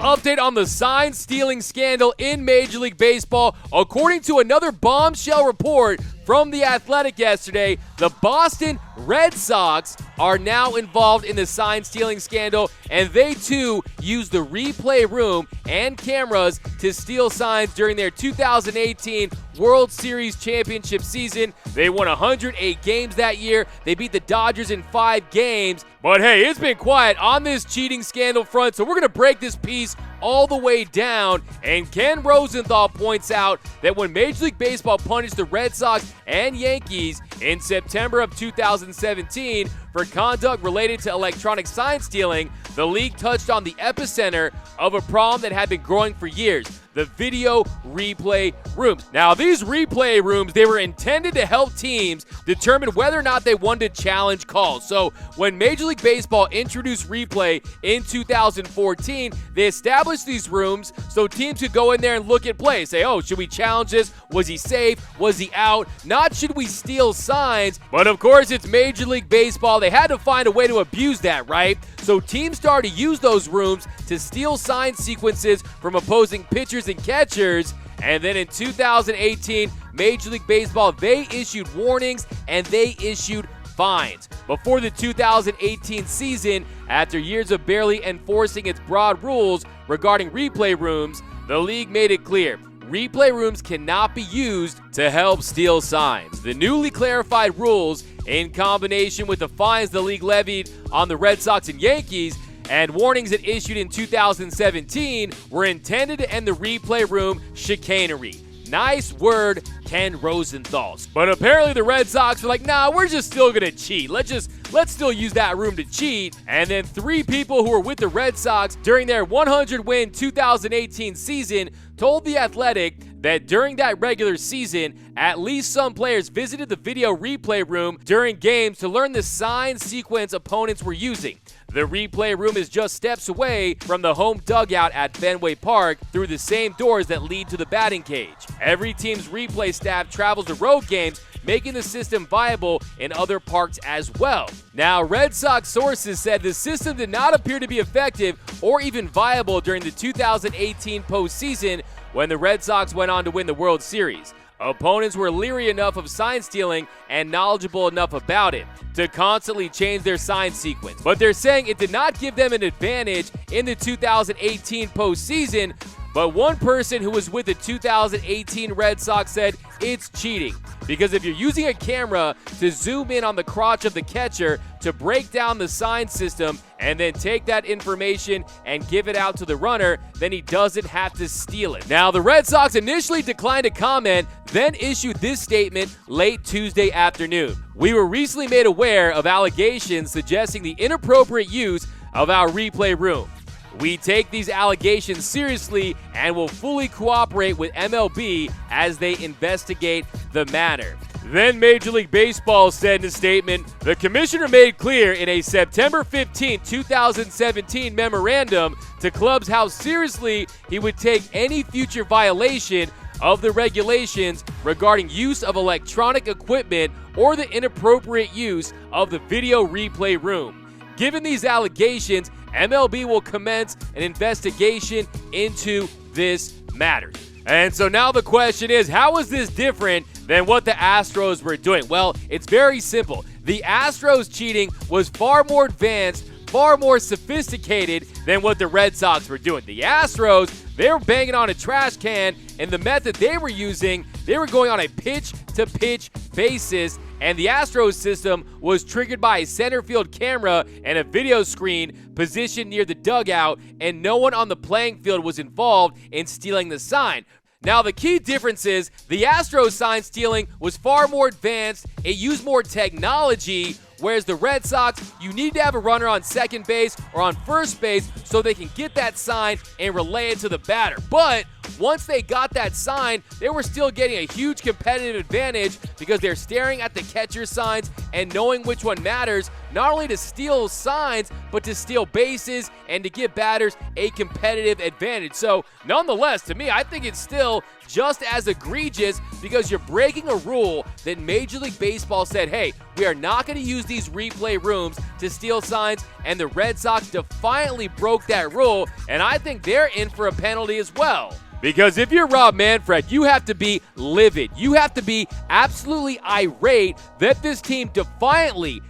update on the sign stealing scandal in Major League Baseball. According to another bombshell report from The Athletic yesterday, the Boston Red Sox are now involved in the sign stealing scandal, and they too used the replay room and cameras to steal signs during their 2018 World Series championship season. They won 108 games that year. They beat the Dodgers in 5 games. But hey, it's been quiet on this cheating scandal front, so we're going to break this piece all the way down. And Ken Rosenthal points out that when Major League Baseball punished the Red Sox and Yankees in September of 2017 for conduct related to electronic sign stealing, the league touched on the epicenter of a problem that had been growing for years: the video replay rooms. Now, these replay rooms, they were intended to help teams determine whether or not they wanted to challenge calls. So when Major League Baseball introduced replay in 2014, they established these rooms so teams could go in there and look at plays. Say, oh, should we challenge this? Was he safe? Was he out? Not should we steal signs? But of course, it's Major League Baseball. They had to find a way to abuse that, right? So teams started to use those rooms to steal sign sequences from opposing pitchers and catchers. And then in 2018, Major League Baseball, they issued warnings and they issued fines. Before the 2018 season, after years of barely enforcing its broad rules regarding replay rooms, the league made it clear: replay rooms cannot be used to help steal signs. The newly clarified rules, in combination with the fines the league levied on the Red Sox and Yankees and warnings it issued in 2017, were intended to end the replay room chicanery. Nice word, Ken Rosenthal. But apparently the Red Sox were like, nah, we're just still gonna cheat. Let's still use that room to cheat. And then 3 people who were with the Red Sox during their 100-win 2018 season told The Athletic that during that regular season, at least some players visited the video replay room during games to learn the sign sequence opponents were using. The replay room is just steps away from the home dugout at Fenway Park through the same doors that lead to the batting cage. Every team's replay staff travels to road games, making the system viable in other parks as well. Now, Red Sox sources said the system did not appear to be effective or even viable during the 2018 postseason when the Red Sox went on to win the World Series. Opponents were leery enough of sign stealing and knowledgeable enough about it to constantly change their sign sequence. But they're saying it did not give them an advantage in the 2018 postseason. But one person who was with the 2018 Red Sox said it's cheating, because if you're using a camera to zoom in on the crotch of the catcher to break down the sign system and then take that information and give it out to the runner, then he doesn't have to steal it. Now, the Red Sox initially declined to comment, then issued this statement late Tuesday afternoon: "We were recently made aware of allegations suggesting the inappropriate use of our replay room. We take these allegations seriously and will fully cooperate with MLB as they investigate the matter." Then Major League Baseball said in a statement, "The commissioner made clear in a September 15, 2017 memorandum to clubs how seriously he would take any future violation of the regulations regarding use of electronic equipment or the inappropriate use of the video replay room. Given these allegations, MLB will commence an investigation into this matter." And so now the question is, how is this different than what the Astros were doing? Well, it's very simple. The Astros cheating was far more advanced, far more sophisticated than what the Red Sox were doing. The Astros, they were banging on a trash can, and the method they were using, they were going on a pitch-to-pitch basis, and the Astros system was triggered by a center field camera and a video screen positioned near the dugout, and no one on the playing field was involved in stealing the sign. Now, the key difference is the Astros sign stealing was far more advanced. It used more technology, whereas the Red Sox, you need to have a runner on second base or on first base so they can get that sign and relay it to the batter. But once they got that sign, they were still getting a huge competitive advantage because they're staring at the catcher's signs and knowing which one matters, not only to steal signs, but to steal bases and to give batters a competitive advantage. So, nonetheless, to me, I think it's still just as egregious because you're breaking a rule that Major League Baseball said, hey, we are not going to use these replay rooms to steal signs, and the Red Sox defiantly broke that rule, and I think they're in for a penalty as well. Because if you're Rob Manfred, you have to be livid. You have to be absolutely irate that this team defiantly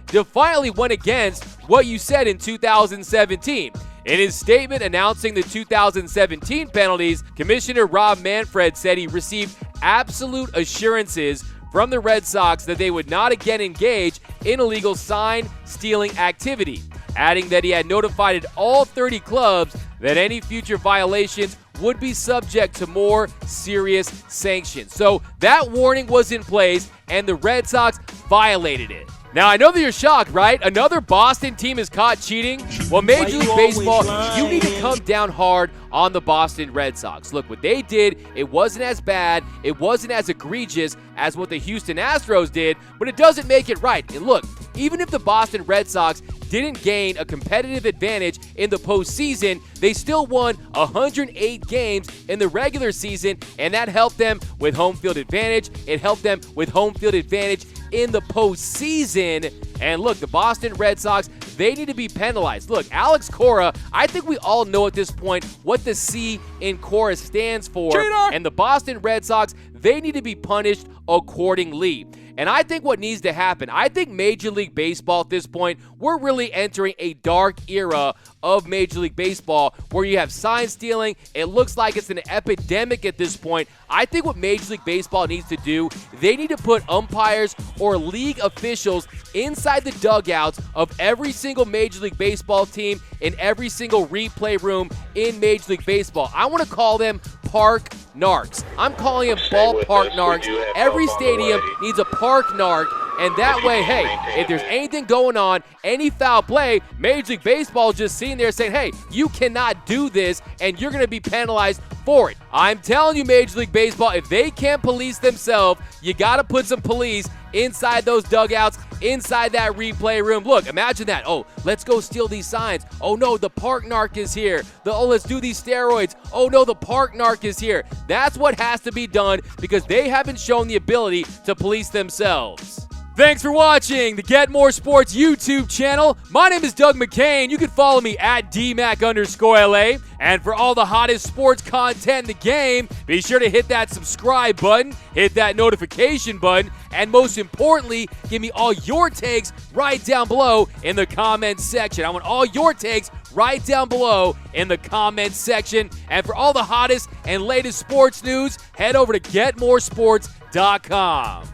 went against what you said in 2017. In his statement announcing the 2017 penalties, Commissioner Rob Manfred said he received absolute assurances from the Red Sox that they would not again engage in illegal sign-stealing activity, adding that he had notified all 30 clubs that any future violations would be subject to more serious sanctions. So that warning was in place, and the Red Sox violated it. Now, I know that you're shocked, right? Another Boston team is caught cheating. Well, Major League Baseball, you need to come down hard on the Boston Red Sox. Look, what they did, it wasn't as bad, it wasn't as egregious as what the Houston Astros did, but it doesn't make it right. And look, even if the Boston Red Sox didn't gain a competitive advantage in the postseason, they still won 108 games in the regular season, and that helped them with home field advantage. It helped them with home field advantage in the postseason. And look, the Boston Red Sox, they need to be penalized. Look, Alex Cora, I think we all know at this point what the C in Cora stands for. Cheater! And the Boston Red Sox, they need to be punished accordingly. And I think what needs to happen, I think Major League Baseball at this point, we're really entering a dark era of Major League Baseball where you have sign stealing. It looks like it's an epidemic at this point. I think what Major League Baseball needs to do, they need to put umpires or league officials inside the dugouts of every single Major League Baseball team in every single replay room in Major League Baseball. I want to call them park narcs. I'm calling them ballpark narcs. Every stadium needs a park narc, and that way, hey, if there's anything going on, any foul play, Major League Baseball is just sitting there saying, hey, you cannot do this, and you're going to be penalized for it. I'm telling you, Major League Baseball, if they can't police themselves, you got to put some police inside those dugouts, inside that replay room. Look, imagine that. Oh, let's go steal these signs. Oh no, the park narc is here. Let's do these steroids. Oh no, the park narc is here. That's what has to be done because they haven't shown the ability to police themselves. Thanks for watching the Get More Sports YouTube channel. My name is Doug McCain. You can follow me at DMac_LA. And for all the hottest sports content in the game, be sure to hit that subscribe button, hit that notification button, and most importantly, give me all your takes right down below in the comments section. I want all your takes right down below in the comments section. And for all the hottest and latest sports news, head over to GetMoreSports.com.